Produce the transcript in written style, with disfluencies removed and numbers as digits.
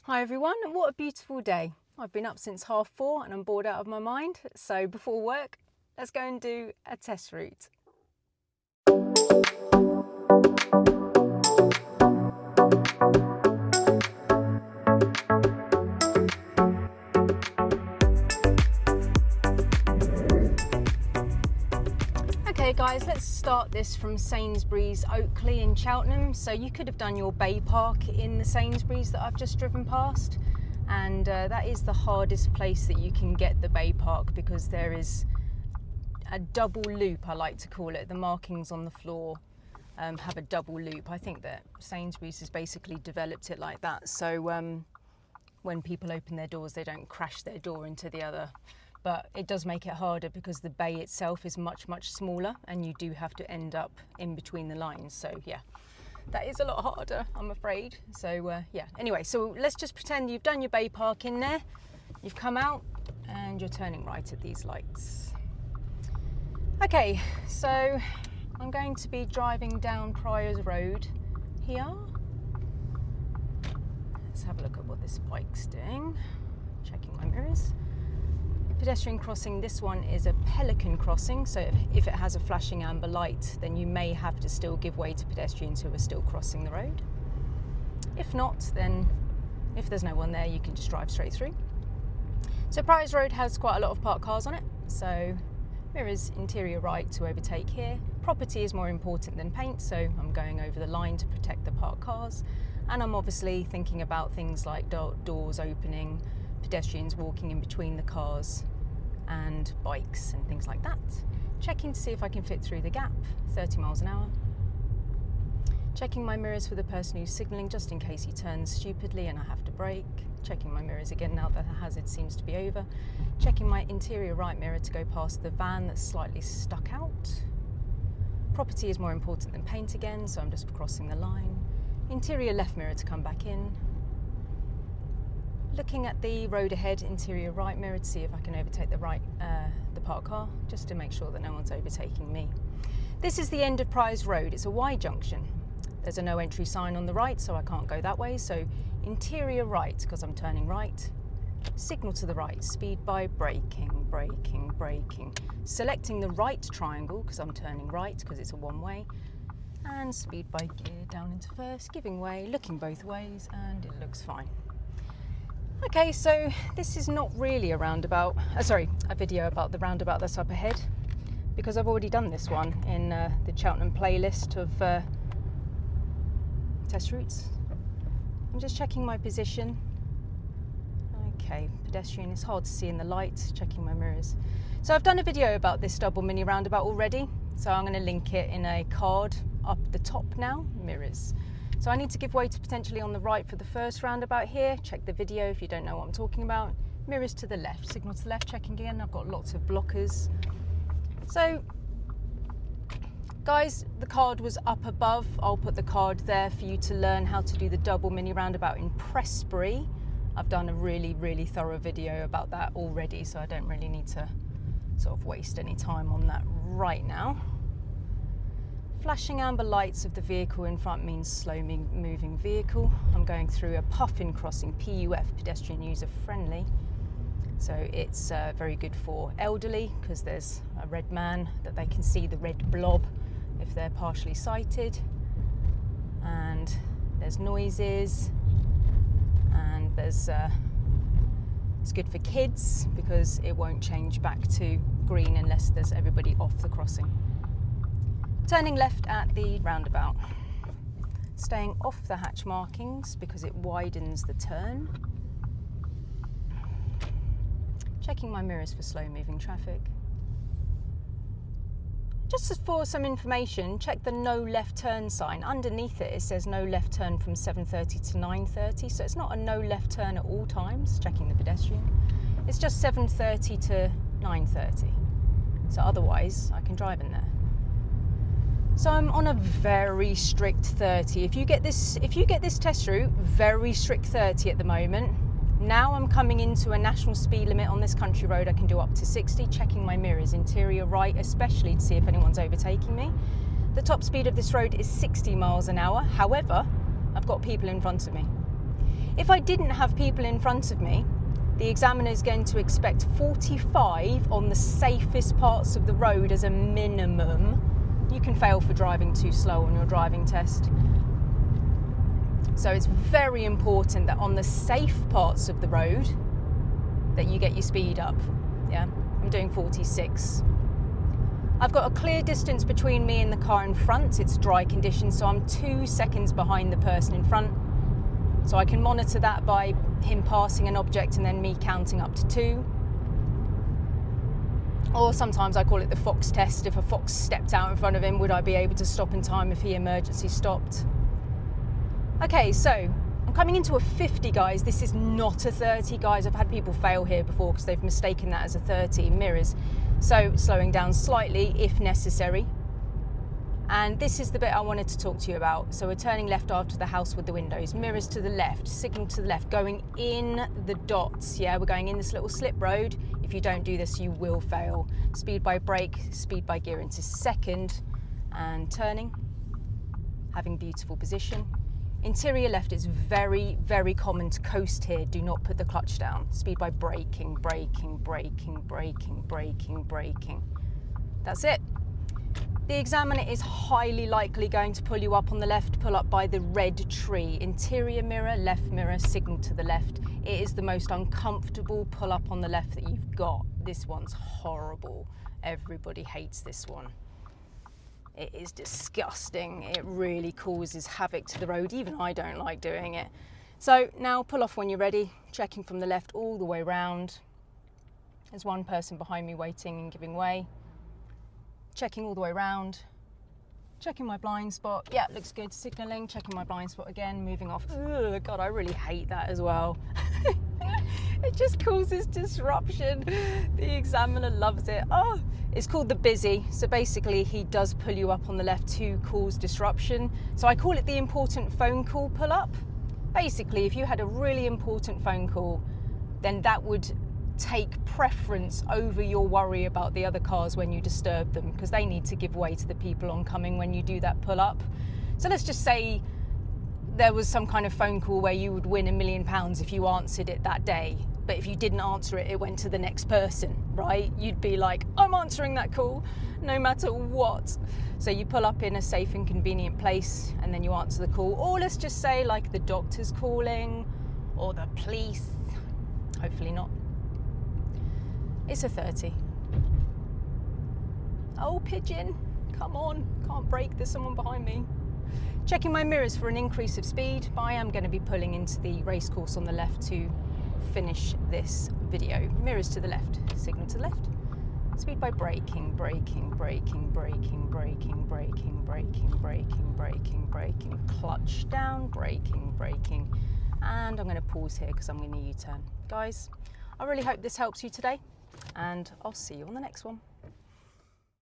Hi everyone, what a beautiful day. I've been up since 4:30 and I'm bored out of my mind, so before work, let's go and do a test route. Okay guys, let's start this from Sainsbury's Oakley in Cheltenham. So you could have done your Bay Park in the Sainsbury's that I've just driven past, and that is the hardest place that you can get the Bay Park because there is a double loop, I like to call it. The markings on the floor have a double loop. I think that Sainsbury's has basically developed it like that, so when people open their doors they don't crash their door into the other. But it does make it harder because the bay itself is much smaller and you do have to end up in between the lines. So yeah, that is a lot harder, I'm afraid. So yeah, anyway, so let's just pretend you've done your Bay Park in there, you've come out and you're turning right at these lights. Okay, so I'm going to be driving down Priors Road here. Let's have a look at what this bike's doing. Checking my mirrors. Pedestrian crossing, this one is a pelican crossing, so if it has a flashing amber light then you may have to still give way to pedestrians who are still crossing the road. If not, then if there's no one there you can just drive straight through. So Priors Road has quite a lot of parked cars on it, so mirrors interior right to overtake here. Property is more important than paint, so I'm going over the line to protect the parked cars, and I'm obviously thinking about things like doors opening, pedestrians walking in between the cars and bikes and things like that. Checking to see if I can fit through the gap, 30 miles an hour. Checking my mirrors for the person who's signalling just in case he turns stupidly and I have to brake. Checking my mirrors again now that the hazard seems to be over. Checking my interior right mirror to go past the van that's slightly stuck out. Property is more important than paint again, so I'm just crossing the line. Interior left mirror to come back in. Looking at the road ahead, interior right mirror to see if I can overtake the parked car, just to make sure that no one's overtaking me. This is the end of Priors Road. It's a Y junction. There's a no entry sign on the right, so I can't go that way. So interior right, because I'm turning right. Signal to the right, speed by braking. Selecting the right triangle, because I'm turning right, because it's a one-way. And speed by gear down into first, giving way, looking both ways, and it looks fine. Okay, so this is not really a roundabout, a video about the roundabout that's up ahead, because I've already done this one in the Cheltenham playlist of test routes. I'm just checking my position. Okay, pedestrian is hard to see in the light, checking my mirrors. So I've done a video about this double mini roundabout already, so I'm going to link it in a card up the top now, mirrors. So I need to give way to potentially on the right for the first roundabout here. Check the video if you don't know what I'm talking about. Mirrors to the left, signal to the left, checking again. I've got lots of blockers. So guys, the card was up above. I'll put the card there for you to learn how to do the double mini roundabout in Prestbury. I've done a really thorough video about that already, so I don't really need to sort of waste any time on that right now. Flashing amber lights of the vehicle in front means slow moving vehicle. I'm going through a puffin crossing, PUF, pedestrian user friendly. So it's very good for elderly because there's a red man that they can see the red blob if they're partially sighted. And there's noises, and there's it's good for kids because it won't change back to green unless there's everybody off the crossing. Turning left at the roundabout. Staying off the hatch markings because it widens the turn. Checking my mirrors for slow moving traffic. Just for some information, check the no left turn sign. Underneath it, it says no left turn from 7:30 to 9:30, so it's not a no left turn at all times, checking the pedestrian. It's just 7:30 to 9:30, so otherwise I can drive in there. So I'm on a very strict 30. If you get this test route, very strict 30 at the moment. Now I'm coming into a national speed limit on this country road. I can do up to 60, checking my mirrors, interior right, especially to see if anyone's overtaking me. The top speed of this road is 60 miles an hour. However, I've got people in front of me. If I didn't have people in front of me, the examiner is going to expect 45 on the safest parts of the road as a minimum. You can fail for driving too slow on your driving test. So it's very important that on the safe parts of the road that you get your speed up. Yeah, I'm doing 46. I've got a clear distance between me and the car in front. It's dry conditions, so I'm 2 seconds behind the person in front. So I can monitor that by him passing an object and then me counting up to 2. Or sometimes I call it the fox test. If a fox stepped out in front of him, would I be able to stop in time if he emergency stopped? Okay, so I'm coming into a 50, guys. This is not a 30, guys. I've had people fail here before because they've mistaken that as a 30 mirrors. So slowing down slightly if necessary. And this is the bit I wanted to talk to you about. So we're turning left after the house with the windows, mirrors to the left, signal to the left, going in the dots. Yeah, we're going in this little slip road. If you don't do this, you will fail. Speed by brake, speed by gear into second, and turning, having beautiful position. Interior left is very, very common to coast here. Do not put the clutch down. Speed by braking, braking, braking, braking, braking, braking. That's it. The examiner is highly likely going to pull you up on the left, pull up by the red tree. Interior mirror, signal to the left. It is the most uncomfortable pull up on the left that you've got. This one's horrible. Everybody hates this one. It is disgusting. It really causes havoc to the road. Even I don't like doing it. So now pull off when you're ready, checking from the left all the way round. There's one person behind me waiting and giving way. Checking all the way around, checking my blind spot. Yeah, looks good. Signalling, checking my blind spot again, moving off. Ugh, God, I really hate that as well. It just causes disruption. The examiner loves it. Oh, it's called the busy. So basically he does pull you up on the left to cause disruption. So I call it the important phone call pull up. Basically, if you had a really important phone call, then that would take preference over your worry about the other cars when you disturb them, because they need to give way to the people oncoming when you do that pull up. So let's just say there was some kind of phone call where you would win £1 million if you answered it that day, but if you didn't answer it, it went to the next person, right? You'd be like, I'm answering that call no matter what. So you pull up in a safe and convenient place and then you answer the call. Or let's just say like the doctor's calling or the police. Hopefully not. It's a 30. Oh, pigeon, come on, can't brake, there's someone behind me. Checking my mirrors for an increase of speed, but I am going to be pulling into the racecourse on the left to finish this video. Mirrors to the left, signal to the left. Speed by braking, braking, braking, braking, braking, braking, braking, braking, braking, braking, clutch down, braking, braking. And I'm going to pause here because I'm going to U-turn. Guys, I really hope this helps you today, and I'll see you on the next one.